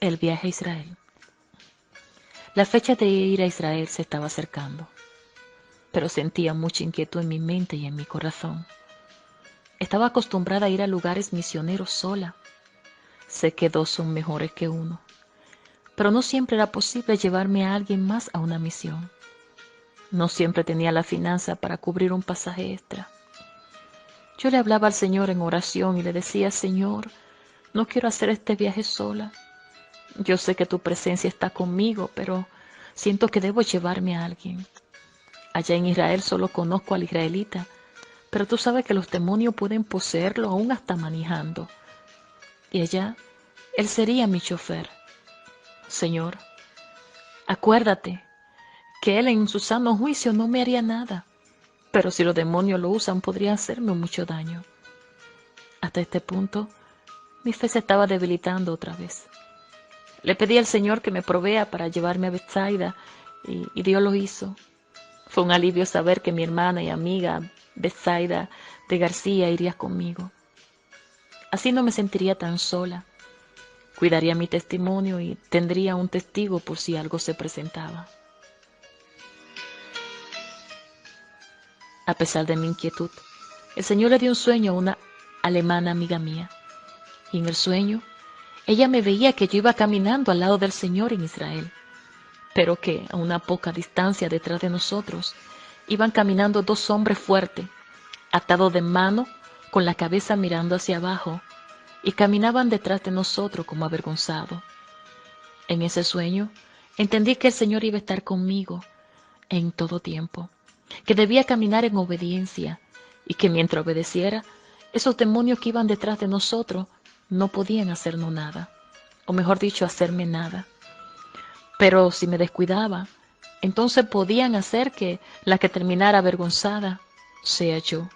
El viaje a Israel. La fecha de ir a Israel se estaba acercando, pero sentía mucha inquietud en mi mente y en mi corazón. Estaba acostumbrada a ir a lugares misioneros sola. Sé que dos son mejores que uno, pero no siempre era posible llevarme a alguien más a una misión. No siempre tenía la finanza para cubrir un pasaje extra. Yo le hablaba al Señor en oración y le decía: Señor, no quiero hacer este viaje sola. Yo sé que tu presencia está conmigo, pero siento que debo llevarme a alguien. Allá en Israel solo conozco al israelita, pero tú sabes que los demonios pueden poseerlo aún hasta manejando. Y allá, él sería mi chofer. Señor, acuérdate que él en su sano juicio no me haría nada, pero si los demonios lo usan podría hacerme mucho daño. Hasta este punto, mi fe se estaba debilitando otra vez. Le pedí al Señor que me provea para llevarme a Bethsaida y Dios lo hizo. Fue un alivio saber que mi hermana y amiga Bethsaida de García iría conmigo. Así no me sentiría tan sola. Cuidaría mi testimonio y tendría un testigo por si algo se presentaba. A pesar de mi inquietud, el Señor le dio un sueño a una alemana amiga mía. Y en el sueño, ella me veía que yo iba caminando al lado del Señor en Israel, pero que a una poca distancia detrás de nosotros iban caminando dos hombres fuertes, atados de mano, con la cabeza mirando hacia abajo, y caminaban detrás de nosotros como avergonzados. En ese sueño entendí que el Señor iba a estar conmigo en todo tiempo, que debía caminar en obediencia y que mientras obedeciera, esos demonios que iban detrás de nosotros no podían hacernos nada, o mejor dicho, hacerme nada. Pero si me descuidaba, entonces podían hacer que la que terminara avergonzada sea yo.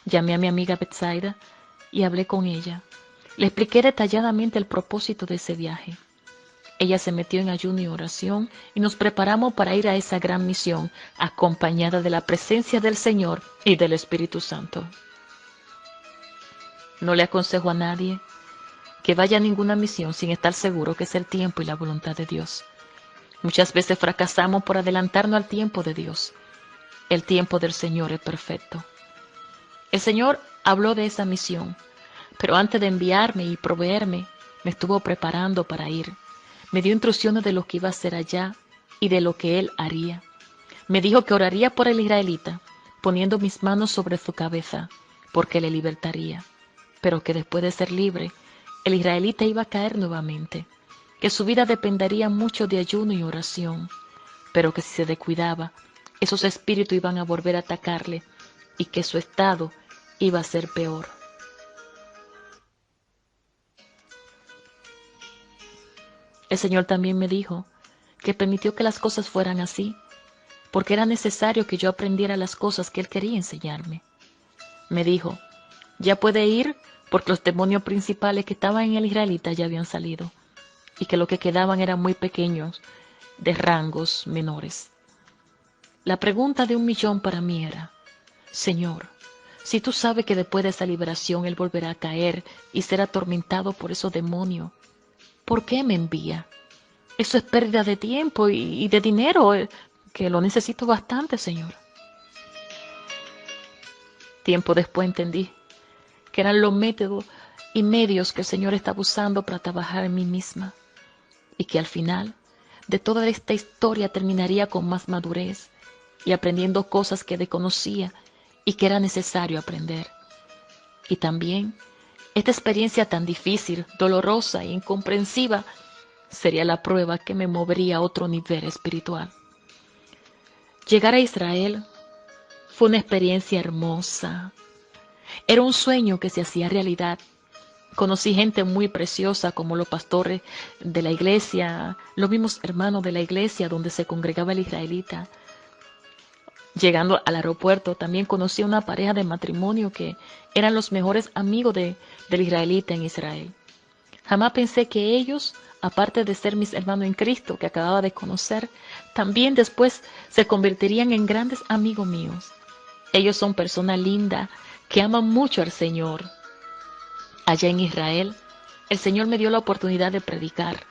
Llamé a mi amiga Betsaida y hablé con ella. Le expliqué detalladamente el propósito de ese viaje. Ella se metió en ayuno y oración y nos preparamos para ir a esa gran misión, acompañada de la presencia del Señor y del Espíritu Santo. No le aconsejo a nadie que vaya a ninguna misión sin estar seguro que es el tiempo y la voluntad de Dios. Muchas veces fracasamos por adelantarnos al tiempo de Dios. El tiempo del Señor es perfecto. El Señor habló de esa misión, pero antes de enviarme y proveerme, me estuvo preparando para ir. Me dio instrucciones de lo que iba a hacer allá y de lo que Él haría. Me dijo que oraría por el israelita, poniendo mis manos sobre su cabeza, porque le libertaría, pero que después de ser libre, el israelita iba a caer nuevamente, que su vida dependería mucho de ayuno y oración, pero que si se descuidaba, esos espíritus iban a volver a atacarle y que su estado iba a ser peor. El Señor también me dijo que permitió que las cosas fueran así, porque era necesario que yo aprendiera las cosas que Él quería enseñarme. Me dijo: ya puede ir porque los demonios principales que estaban en el israelita ya habían salido, y que lo que quedaban eran muy pequeños, de rangos menores. La pregunta de 1.000.000 para mí era: Señor, si tú sabes que después de esa liberación Él volverá a caer y ser atormentado por esos demonios, ¿por qué me envía? Eso es pérdida de tiempo y de dinero, que lo necesito bastante, Señor. Tiempo después entendí que eran los métodos y medios que el Señor estaba usando para trabajar en mí misma, y que al final de toda esta historia terminaría con más madurez y aprendiendo cosas que desconocía y que era necesario aprender. Y también esta experiencia tan difícil, dolorosa e incomprensiva sería la prueba que me movería a otro nivel espiritual. Llegar a Israel fue una experiencia hermosa. Era un sueño que se hacía realidad. Conocí gente muy preciosa como los pastores de la iglesia, los mismos hermanos de la iglesia donde se congregaba el israelita. Llegando al aeropuerto también conocí a una pareja de matrimonio que eran los mejores amigos del israelita en Israel. Jamás pensé que ellos, aparte de ser mis hermanos en Cristo que acababa de conocer, también después se convertirían en grandes amigos míos. Ellos son personas lindas que aman mucho al Señor. Allá en Israel El Señor me dio la oportunidad de predicar,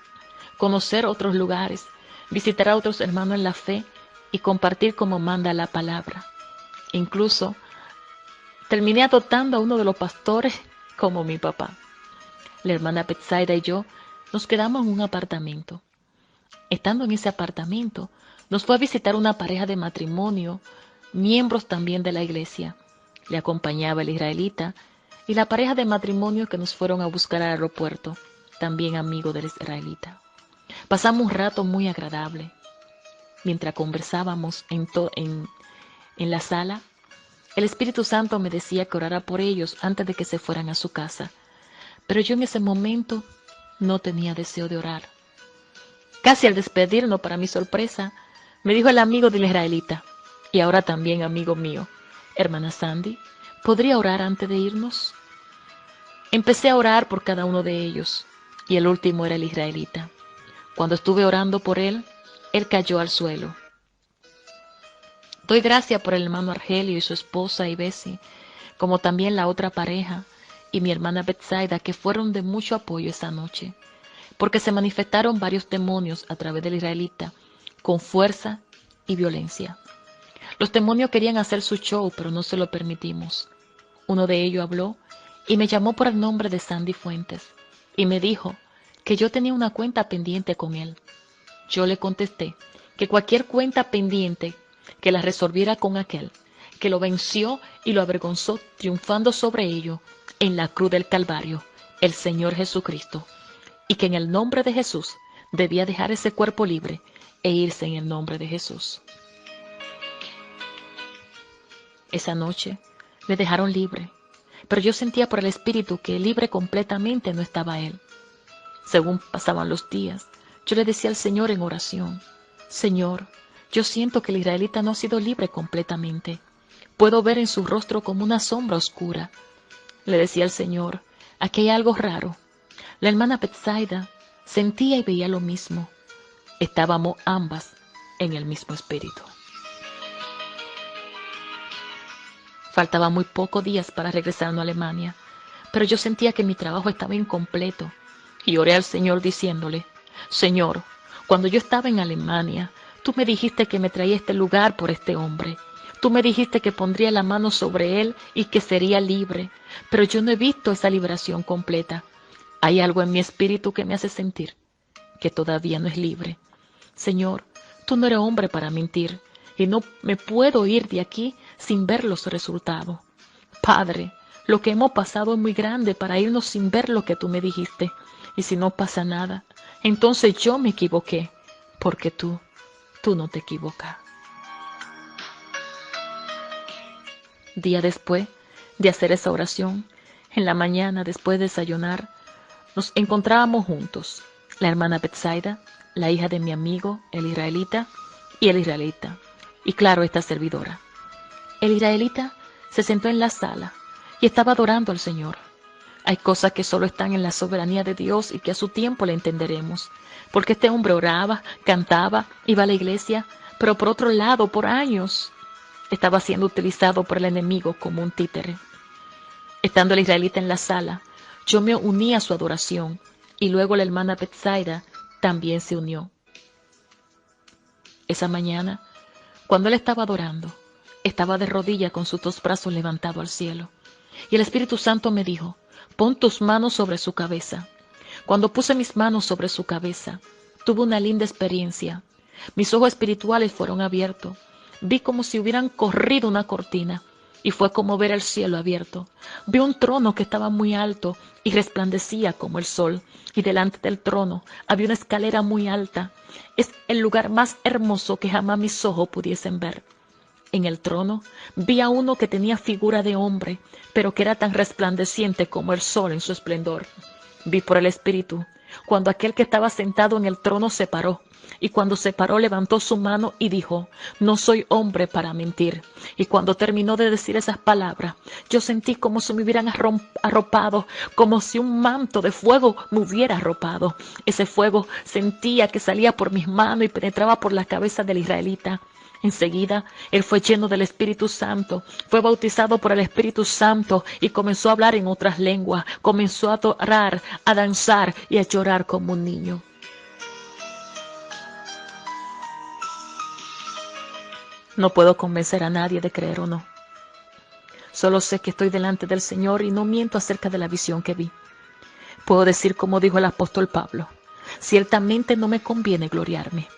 conocer otros lugares, visitar a otros hermanos en la fe y compartir como manda la palabra. Incluso terminé adoptando a uno de los pastores como mi papá. La hermana Betsaida y yo nos quedamos en un apartamento. Estando en ese apartamento, nos fue a visitar una pareja de matrimonio, miembros también de la iglesia. Le acompañaba el israelita y la pareja de matrimonio que nos fueron a buscar al aeropuerto, también amigo del israelita. Pasamos un rato muy agradable. Mientras conversábamos en la sala, el Espíritu Santo me decía que orara por ellos antes de que se fueran a su casa. Pero yo en ese momento no tenía deseo de orar. Casi al despedirnos, para mi sorpresa, me dijo el amigo del israelita, y ahora también amigo mío: hermana Sandy, ¿podría orar antes de irnos? Empecé a orar por cada uno de ellos, y el último era el israelita. Cuando estuve orando por él, él cayó al suelo. Doy gracias por el hermano Argelio y su esposa Ibesi, como también la otra pareja y mi hermana Betsaida, que fueron de mucho apoyo esa noche, porque se manifestaron varios demonios a través del israelita, con fuerza y violencia. Los demonios querían hacer su show, pero no se lo permitimos. Uno de ellos habló y me llamó por el nombre de Sandy Fuentes, y me dijo que yo tenía una cuenta pendiente con él. Yo le contesté que cualquier cuenta pendiente que la resolviera con aquel que lo venció y lo avergonzó, triunfando sobre ello en la cruz del Calvario, el Señor Jesucristo, y que en el nombre de Jesús debía dejar ese cuerpo libre e irse en el nombre de Jesús. Esa noche le dejaron libre, pero yo sentía por el Espíritu que libre completamente no estaba él. Según pasaban los días, yo le decía al Señor en oración: Señor, yo siento que el israelita no ha sido libre completamente. Puedo ver en su rostro como una sombra oscura. Le decía al Señor: aquí hay algo raro. La hermana Betsaida sentía y veía lo mismo. Estábamos ambas en el mismo espíritu. Faltaban muy pocos días para regresarnos a Alemania, pero yo sentía que mi trabajo estaba incompleto y oré al Señor diciéndole: Señor, cuando yo estaba en Alemania, tú me dijiste que me traía a este lugar por este hombre. Tú me dijiste que pondría la mano sobre él y que sería libre, pero yo no he visto esa liberación completa. Hay algo en mi espíritu que me hace sentir que todavía no es libre. Señor, tú no eres hombre para mentir y no me puedo ir de aquí sin ver los resultados. Padre, lo que hemos pasado es muy grande para irnos sin ver lo que tú me dijiste. Y si no pasa nada, entonces yo me equivoqué, porque tú no te equivocas. Día después de hacer esa oración, en la mañana, después de desayunar, nos encontrábamos juntos, la hermana Betsaida, la hija de mi amigo, el israelita, y el israelita, y claro, esta servidora. El israelita se sentó en la sala y estaba adorando al Señor. Hay cosas que solo están en la soberanía de Dios y que a su tiempo le entenderemos, porque este hombre oraba, cantaba, iba a la iglesia, pero por otro lado, por años, estaba siendo utilizado por el enemigo como un títere. Estando el israelita en la sala, yo me uní a su adoración y luego la hermana Betsaida también se unió. Esa mañana, cuando él estaba adorando, estaba de rodillas con sus dos brazos levantados al cielo. Y el Espíritu Santo me dijo: pon tus manos sobre su cabeza. Cuando puse mis manos sobre su cabeza, tuve una linda experiencia. Mis ojos espirituales fueron abiertos. Vi como si hubieran corrido una cortina y fue como ver el cielo abierto. Vi un trono que estaba muy alto y resplandecía como el sol, y delante del trono había una escalera muy alta. Es el lugar más hermoso que jamás mis ojos pudiesen ver. En el trono vi a uno que tenía figura de hombre, pero que era tan resplandeciente como el sol en su esplendor. Vi por el Espíritu cuando aquel que estaba sentado en el trono se paró, y cuando se paró levantó su mano y dijo: no soy hombre para mentir. Y cuando terminó de decir esas palabras, yo sentí como si me hubieran arropado, como si un manto de fuego me hubiera arropado. Ese fuego sentía que salía por mis manos y penetraba por la cabeza del israelita. Enseguida, él fue lleno del Espíritu Santo, fue bautizado por el Espíritu Santo y comenzó a hablar en otras lenguas, comenzó a adorar, a danzar y a llorar como un niño. No puedo convencer a nadie de creer o no. Solo sé que estoy delante del Señor y no miento acerca de la visión que vi. Puedo decir como dijo el apóstol Pablo: ciertamente no me conviene gloriarme,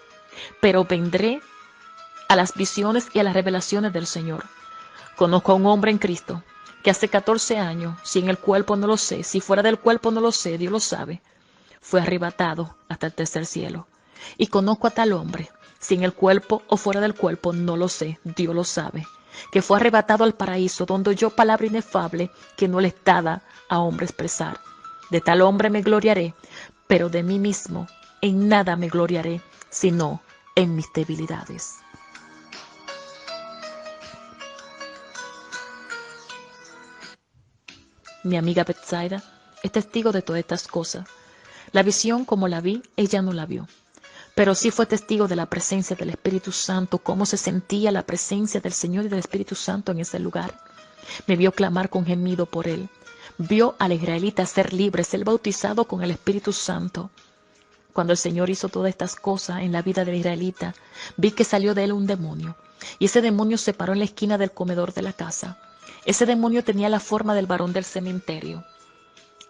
pero vendré a las visiones y a las revelaciones del Señor. Conozco a un hombre en Cristo que hace 14 años, si en el cuerpo no lo sé, si fuera del cuerpo no lo sé, Dios lo sabe, fue arrebatado hasta el tercer cielo. Y conozco a tal hombre, si en el cuerpo o fuera del cuerpo no lo sé, Dios lo sabe, que fue arrebatado al paraíso, donde oyó palabra inefable que no le es dada a hombre expresar. De tal hombre me gloriaré, pero de mí mismo en nada me gloriaré, sino en mis debilidades. Mi amiga Betsaida es testigo de todas estas cosas. La visión como la vi, ella no la vio, pero sí fue testigo de la presencia del Espíritu Santo, cómo se sentía la presencia del Señor y del Espíritu Santo en ese lugar. Me vio clamar con gemido por él. Vio al israelita ser libre, ser bautizado con el Espíritu Santo. Cuando el Señor hizo todas estas cosas en la vida del israelita, vi que salió de él un demonio, y ese demonio se paró en la esquina del comedor de la casa. Ese demonio tenía la forma del varón del cementerio.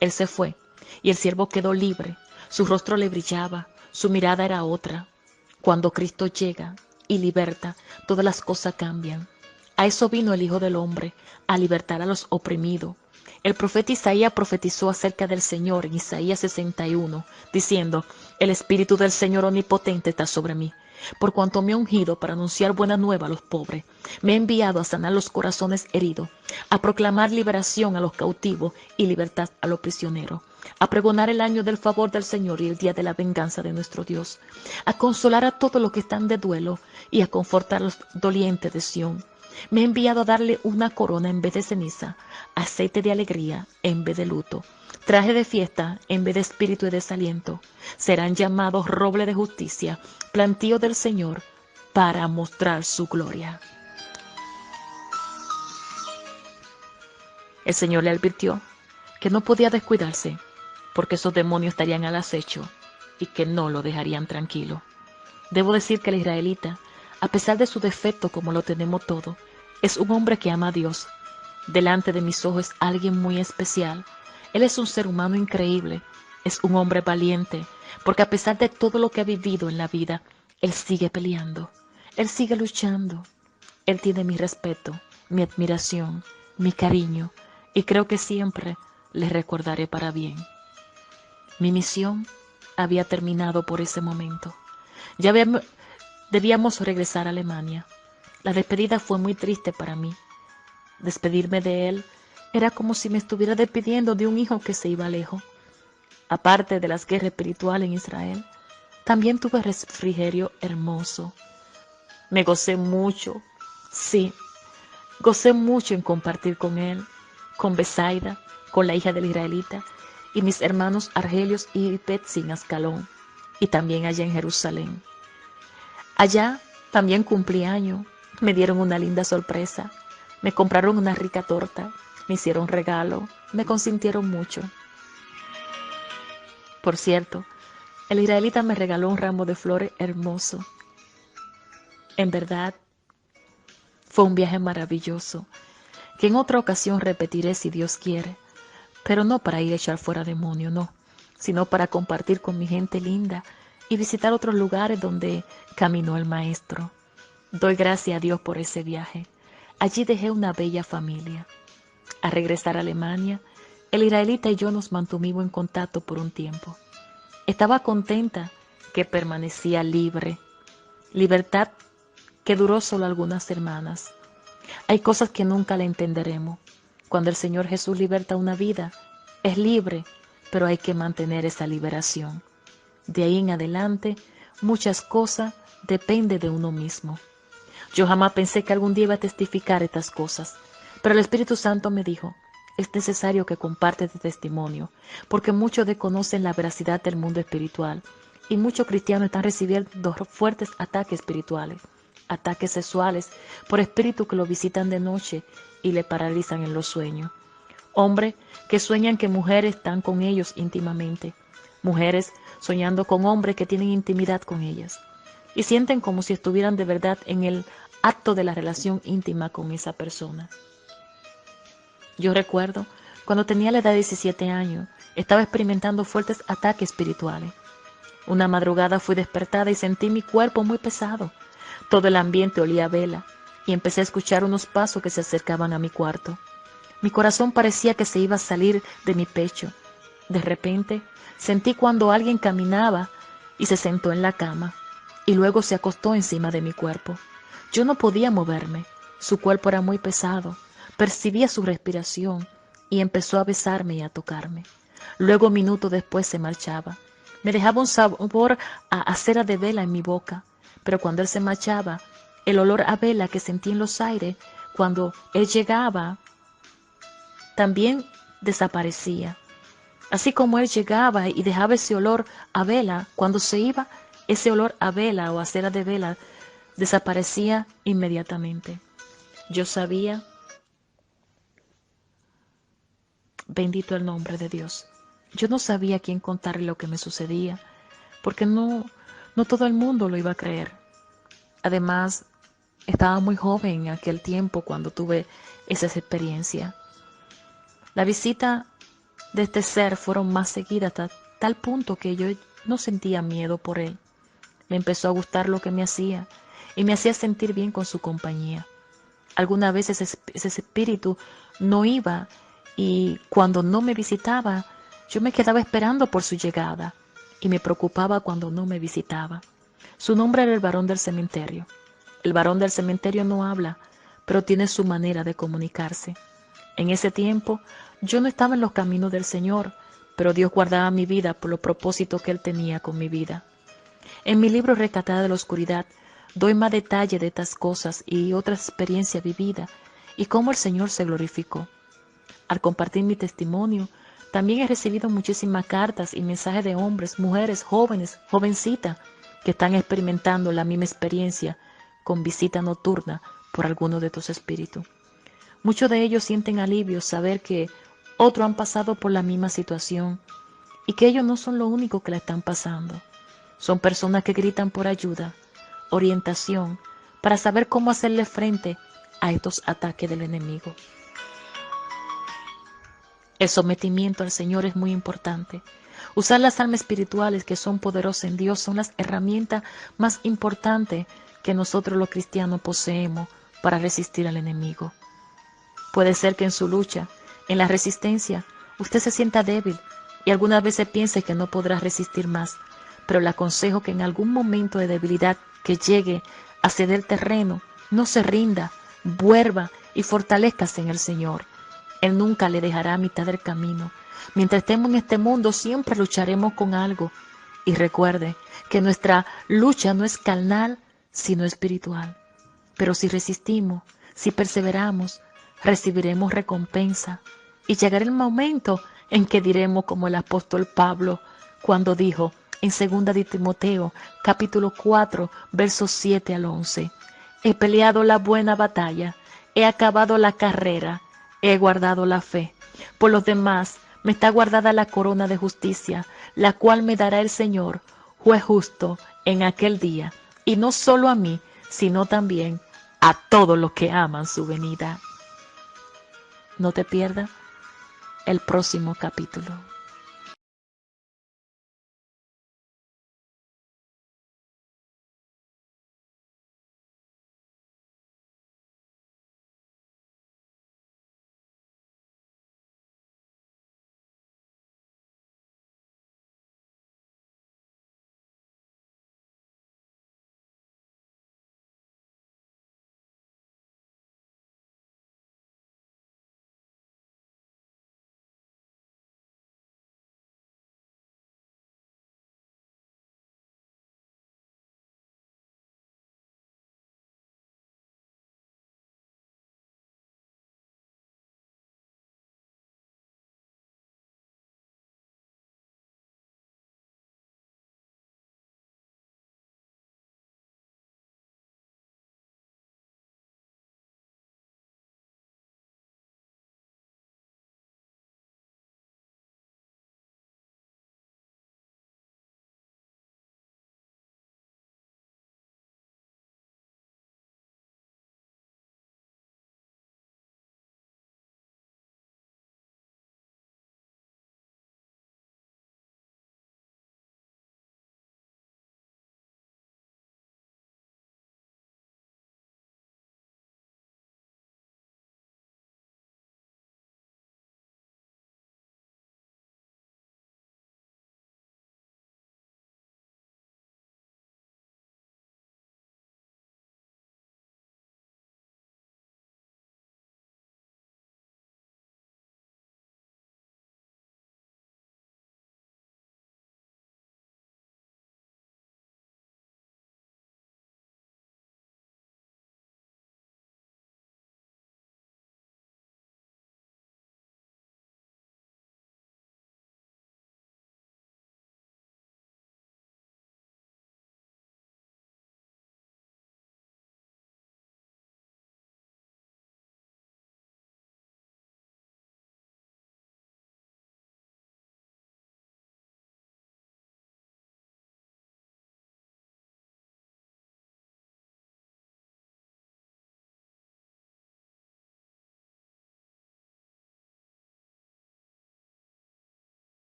Él se fue, y el siervo quedó libre. Su rostro le brillaba, su mirada era otra. Cuando Cristo llega y liberta, todas las cosas cambian. A eso vino el Hijo del Hombre, a libertar a los oprimidos. El profeta Isaías profetizó acerca del Señor en Isaías 61, diciendo: el Espíritu del Señor Omnipotente está sobre mí, por cuanto me ha ungido para anunciar buena nueva a los pobres. Me ha enviado a sanar los corazones heridos, a proclamar liberación a los cautivos y libertad a los prisioneros, a pregonar el año del favor del Señor y el día de la venganza de nuestro Dios, a consolar a todos los que están de duelo y a confortar a los dolientes de Sión. Me ha enviado a darle una corona en vez de ceniza, aceite de alegría en vez de luto, traje de fiesta en vez de espíritu y desaliento. Serán llamados roble de justicia, plantío del Señor, para mostrar su gloria. El Señor le advirtió que no podía descuidarse, porque esos demonios estarían al acecho y que no lo dejarían tranquilo. Debo decir que el israelita, a pesar de su defecto como lo tenemos todos, es un hombre que ama a Dios. Delante de mis ojos es alguien muy especial. Él es un ser humano increíble, es un hombre valiente, porque a pesar de todo lo que ha vivido en la vida, él sigue peleando, él sigue luchando. Él tiene mi respeto, mi admiración, mi cariño, y creo que siempre le recordaré para bien. Mi misión había terminado por ese momento. Debíamos regresar a Alemania. La despedida fue muy triste para mí. Despedirme de él era como si me estuviera despidiendo de un hijo que se iba lejos. Aparte de las guerras espirituales en Israel, también tuve refrigerio hermoso. Me gocé mucho, sí, gocé mucho en compartir con él, con Betsaida, con la hija del israelita, y mis hermanos Argelios y Betsy en Ascalón, y también allá en Jerusalén. Allá también cumplí años, me dieron una linda sorpresa, me compraron una rica torta, me hicieron regalo, me consintieron mucho. Por cierto, el israelita me regaló un ramo de flores hermoso. En verdad, fue un viaje maravilloso, que en otra ocasión repetiré si Dios quiere, pero no para ir a echar fuera demonio, no, sino para compartir con mi gente linda y visitar otros lugares donde caminó el Maestro. Doy gracias a Dios por ese viaje. Allí dejé una bella familia. Al regresar a Alemania, el israelita y yo nos mantuvimos en contacto por un tiempo. Estaba contenta que permanecía libre, libertad que duró solo algunas semanas. Hay cosas que nunca le entenderemos. Cuando el Señor Jesús liberta una vida, es libre, pero hay que mantener esa liberación. De ahí en adelante, muchas cosas dependen de uno mismo. Yo jamás pensé que algún día iba a testificar estas cosas, pero el Espíritu Santo me dijo: es necesario que compartas este testimonio, porque muchos desconocen la veracidad del mundo espiritual y muchos cristianos están recibiendo fuertes ataques espirituales. ataques sexuales por espíritus que lo visitan de noche y le paralizan en los sueños. Hombres que sueñan que mujeres están con ellos íntimamente. Mujeres soñando con hombres que tienen intimidad con ellas y sienten como si estuvieran de verdad en el acto de la relación íntima con esa persona. Yo recuerdo, cuando tenía la edad de 17 años, estaba experimentando fuertes ataques espirituales. Una madrugada fui despertada y sentí mi cuerpo muy pesado. Todo el ambiente olía a vela y empecé a escuchar unos pasos que se acercaban a mi cuarto. Mi corazón parecía que se iba a salir de mi pecho. De repente, sentí cuando alguien caminaba y se sentó en la cama y luego se acostó encima de mi cuerpo. Yo no podía moverme. Su cuerpo era muy pesado. Percibía su respiración y empezó a besarme y a tocarme. Luego, minutos después, se marchaba. Me dejaba un sabor a cera de vela en mi boca, pero cuando él se marchaba, el olor a vela que sentí en los aires cuando él llegaba también desaparecía. Así como él llegaba y dejaba ese olor a vela, cuando se iba, ese olor a vela o a cera de vela desaparecía inmediatamente. Yo sabía, bendito el nombre de Dios, yo no sabía a quién contarle lo que me sucedía, porque no todo el mundo lo iba a creer. Además, estaba muy joven en aquel tiempo cuando tuve esa experiencia. La visita de este ser fueron más seguidas hasta tal punto que yo no sentía miedo por él. Me empezó a gustar lo que me hacía y me hacía sentir bien con su compañía. Algunas veces ese espíritu no iba y cuando no me visitaba, yo me quedaba esperando por su llegada y me preocupaba cuando no me visitaba. Su nombre era el varón del cementerio. El varón del cementerio no habla, pero tiene su manera de comunicarse. En ese tiempo yo no estaba en los caminos del Señor, pero Dios guardaba mi vida por los propósitos que Él tenía con mi vida. En mi libro Rescatada de la Oscuridad doy más detalle de estas cosas y otras experiencias vividas y cómo el Señor se glorificó. Al compartir mi testimonio, también he recibido muchísimas cartas y mensajes de hombres, mujeres, jóvenes, jovencitas que están experimentando la misma experiencia con visita nocturna por alguno de estos espíritus. Muchos de ellos sienten alivio saber que otros han pasado por la misma situación y que ellos no son los únicos que la están pasando. Son personas que gritan por ayuda, orientación, para saber cómo hacerle frente a estos ataques del enemigo. El sometimiento al Señor es muy importante. Usar las almas espirituales que son poderosas en Dios son las herramientas más importantes que nosotros los cristianos poseemos para resistir al enemigo. Puede ser que en su lucha, en la resistencia, usted se sienta débil y algunas veces piense que no podrá resistir más, pero le aconsejo que en algún momento de debilidad que llegue a ceder terreno, no se rinda, vuelva y fortalezcase en el Señor. Él nunca le dejará a mitad del camino. Mientras estemos en este mundo siempre lucharemos con algo. Y recuerde que nuestra lucha no es carnal, sino espiritual. Pero si resistimos, si perseveramos, recibiremos recompensa. Y llegará el momento en que diremos como el apóstol Pablo cuando dijo en 2 de Timoteo, capítulo 4, versos 7 al 11, he peleado la buena batalla, he acabado la carrera, he guardado la fe. Por los demás me está guardada la corona de justicia, la cual me dará el Señor, juez justo, en aquel día, y no solo a mí, sino también a todos los que aman su venida. No te pierdas el próximo capítulo.